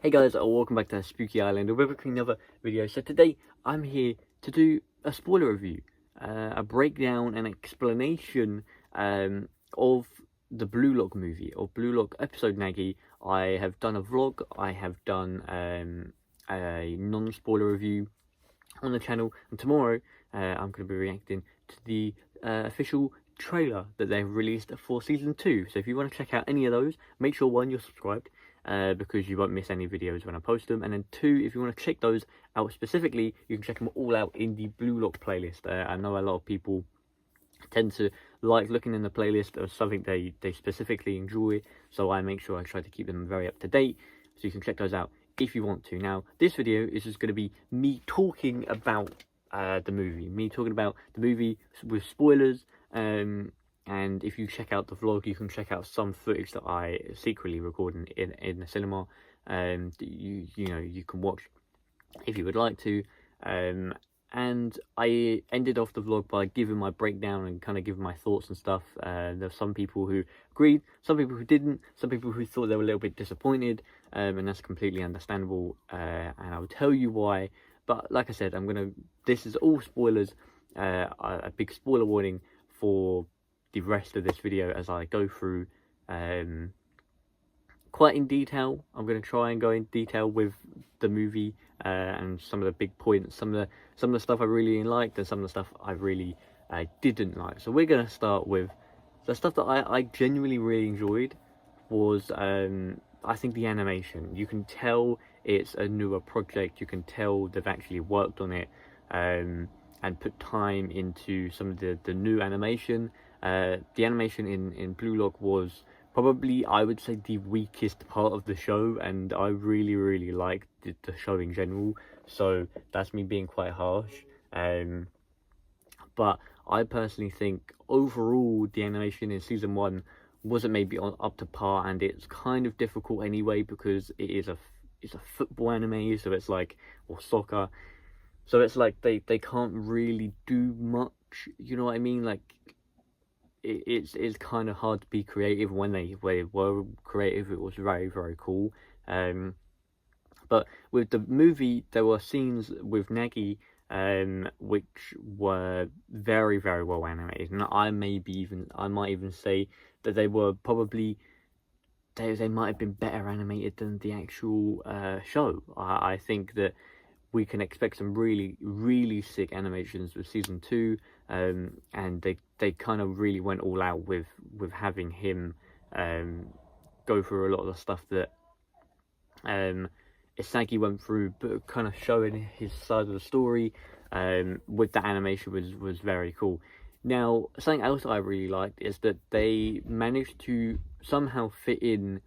Hey guys, welcome back to Spooky Island. We're back with another video. So today I'm here to do a spoiler review, a breakdown and explanation of the Blue Lock movie, or Blue Lock episode Nagi. I have done a vlog, I have done a non-spoiler review on the channel, and tomorrow I'm going to be reacting to the official trailer that they've released for season 2. So if you want to check out any of those, make sure 1, you're subscribed, because you won't miss any videos when I post them, and then 2, if you want to check those out specifically, you can check them all out in the Blue Lock playlist. I know a lot of people tend to like looking in the playlist of something they specifically enjoy, so I make sure I try to keep them very up to date, so you can check those out if you want to. Now, this video is just going to be me talking about the movie, with spoilers, and if you check out the vlog, you can check out some footage that I secretly recorded in the cinema, you can watch if you would like to. And I ended off the vlog by giving my breakdown and kind of giving my thoughts and stuff. There's some people who agreed, some people who didn't, some people who thought they were a little bit disappointed, and that's completely understandable, and I'll tell you why. But like I said, this is all spoilers, a big spoiler warning for the rest of this video as I go through quite in detail. I'm going to try and go in detail with the movie, and some of the big points, some of the stuff I really liked, and some of the stuff I really didn't like. So we're going to start with the stuff that I genuinely really enjoyed. Was I think the animation. You can tell it's a newer project. You can tell they've actually worked on it, and put time into some of the new animation. The animation in Blue Lock was probably, I would say, the weakest part of the show, and I really liked the show in general, so that's me being quite harsh. But I personally think overall the animation in season 1 wasn't maybe up to par, and it's kind of difficult anyway because it's a football anime, so it's like, or soccer, so it's like they can't really do much, you know what I mean? Like, it's kind of hard to be creative. When they were creative, it was very cool. But with the movie, there were scenes with Nagi which were very well animated, and I might even say that they were probably, they might have been better animated than the actual show. I think that we can expect some really sick animations with season 2, and they kind of really went all out with having him go through a lot of the stuff that Isagi went through, but kind of showing his side of the story with that animation was very cool. Now, something else I really liked is that they managed to somehow fit in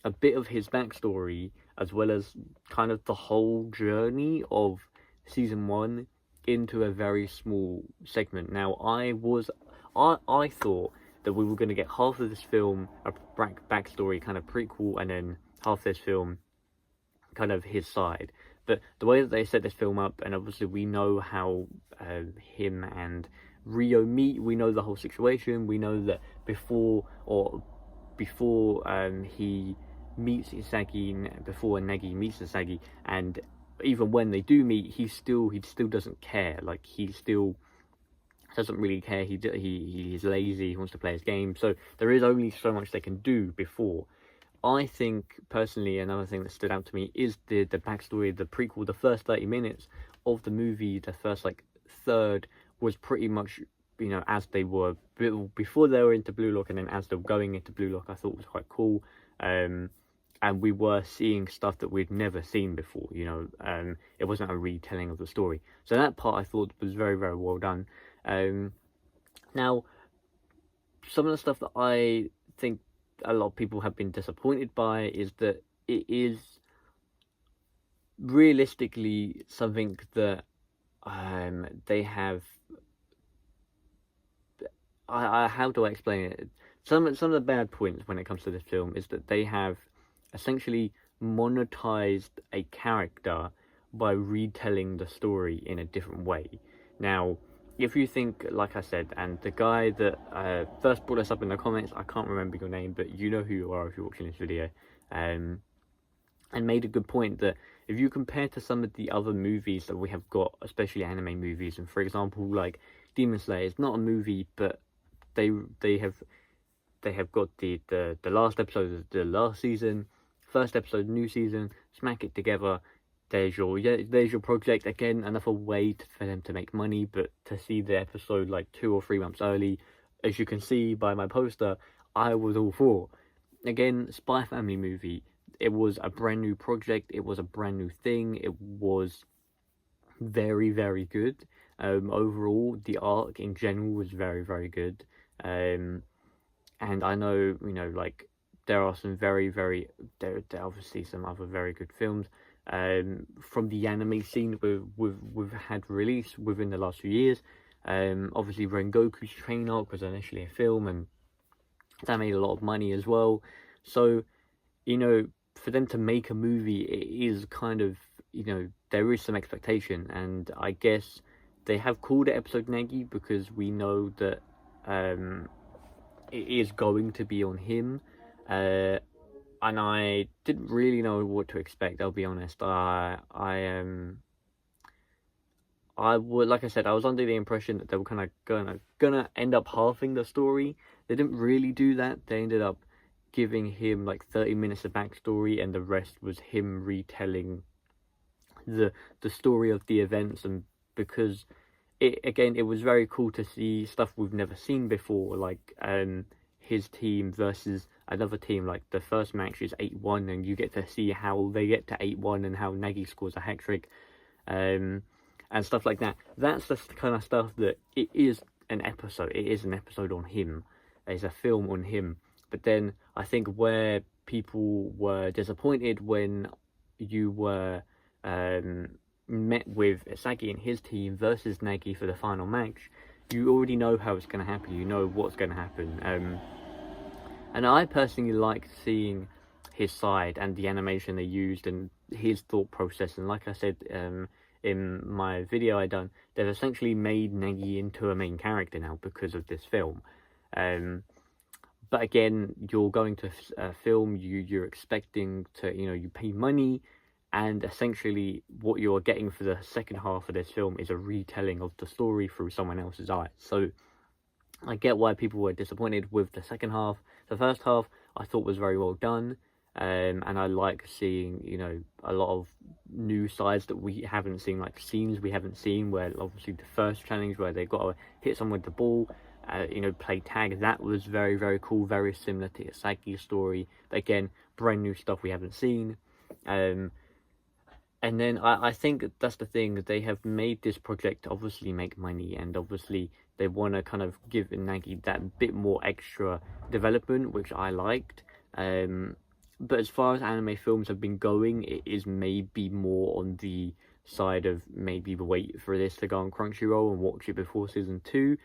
a bit of his backstory, as well as kind of the whole journey of season 1 into a very small segment. Now, I thought that we were going to get half of this film a backstory kind of prequel, and then half this film kind of his side. But the way that they set this film up, and obviously we know how him and Rio meet, we know the whole situation, we know that before he meets Isagi, before Nagi meets Isagi, and even when they do meet, he still doesn't care. Like, he still doesn't really care. He's lazy, he wants to play his game, so there is only so much they can do before. I think, personally, another thing that stood out to me is the backstory, the prequel. The first 30 minutes of the movie, the first, like, third, was pretty much, as they were, before they were into Blue Lock, and then as they were going into Blue Lock, I thought was quite cool. And we were seeing stuff that we'd never seen before, it wasn't a retelling of the story. So that part I thought was very well done. Now, some of the stuff that I think a lot of people have been disappointed by is that it is realistically something that they have, how do I explain it? Some of the bad points when it comes to this film is that they have essentially monetized a character by retelling the story in a different way. Now, if you think, like I said, and the guy that first brought us up in the comments, I can't remember your name, but you know who you are if you're watching this video. and made a good point that if you compare to some of the other movies that we have got, especially anime movies, and for example, like Demon Slayer is not a movie, but they they have they have got the last episode of the last season, first episode new season, smack it together. There's your project again, another way for them to make money, but to see the episode like 2 or 3 months early, as you can see by my poster, I was all for. Again, Spy Family movie. It was a brand new project. It was a brand new thing. It was very, very good. Overall, the arc in general was very, very good. And I know, like there are some there are obviously some other very good films. From the anime scene we've had released within the last few years. Obviously Rengoku's train arc was initially a film, and that made a lot of money as well. So, for them to make a movie, it is kind of, there is some expectation, and I guess they have called it episode Nagi because we know that it is going to be on him. And I didn't really know what to expect, I'll be honest. I would, like I said, I was under the impression that they were kind of gonna end up halving the story. They didn't really do that. They ended up giving him like 30 minutes of backstory, and the rest was him retelling the story of the events. And because it was very cool to see stuff we've never seen before, like his team versus another team. Like the first match is 8-1, and you get to see how they get to 8-1 and how Nagi scores a hat trick. And stuff like that. That's the kind of stuff that it is an episode. It is an episode on him. It's a film on him. But then I think where people were disappointed when you were met with Isagi and his team versus Nagi for the final match, you already know how it's going to happen. You know what's going to happen. And I personally liked seeing his side and the animation they used and his thought process. And like I said, in my video I done, they've essentially made Nagi into a main character now because of this film. But again, you're going to a film, you're expecting to, you pay money, and essentially what you're getting for the second half of this film is a retelling of the story through someone else's eyes. So I get why people were disappointed with the second half. The first half I thought was very well done. And I like seeing, a lot of new sides that we haven't seen, like scenes we haven't seen, where obviously the first challenge where they got to hit someone with the ball, play tag, that was very, very cool, very similar to Isagi's story. But again, brand new stuff we haven't seen. And then I think that's the thing, they have made this project to obviously make money, and obviously they want to kind of give Nagi that bit more extra development, which I liked. But as far as anime films have been going, it is maybe more on the side of maybe wait for this to go on Crunchyroll and watch it before season 2.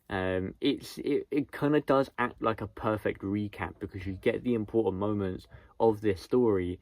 It kind of does act like a perfect recap because you get the important moments of this story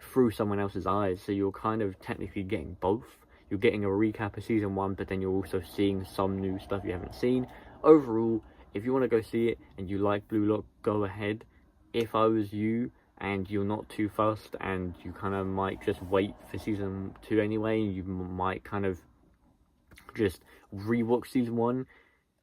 through someone else's eyes. So you're kind of technically getting both. You're getting a recap of season 1, but then you're also seeing some new stuff you haven't seen. Overall, if you want to go see it and you like Blue Lock, go ahead. If I was you, and you're not too fussed, and you kind of might just wait for season 2 anyway, you might kind of just rewatch season 1,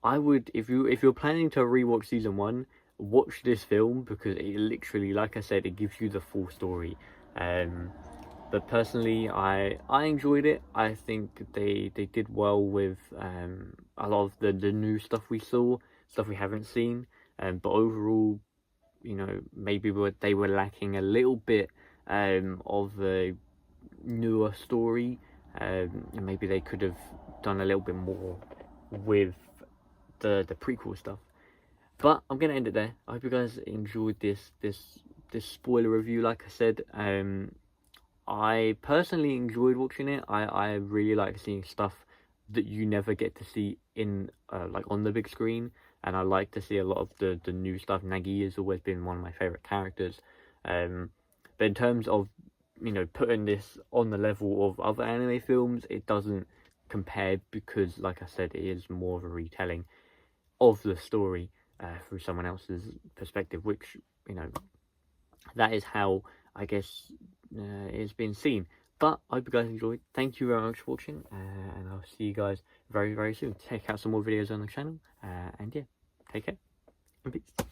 I would, if you're planning to rewatch season 1, watch this film, because it literally, like I said, it gives you the full story. But personally, I enjoyed it. I think they did well with a lot of the new stuff we saw, stuff we haven't seen. But overall, maybe they were lacking a little bit of a newer story. And maybe they could have done a little bit more with the prequel stuff. But I'm gonna end it there. I hope you guys enjoyed this spoiler review. Like I said, I personally enjoyed watching it. I really like seeing stuff that you never get to see in like on the big screen, and I like to see a lot of the new stuff. Nagi has always been one of my favorite characters, but in terms of putting this on the level of other anime films, it doesn't compare, because like I said, it is more of a retelling of the story through someone else's perspective, which that is how I guess it's been seen. But I hope you guys enjoyed. Thank you very much for watching, and I'll see you guys very, very soon. Check out some more videos on the channel, and yeah, take care and peace.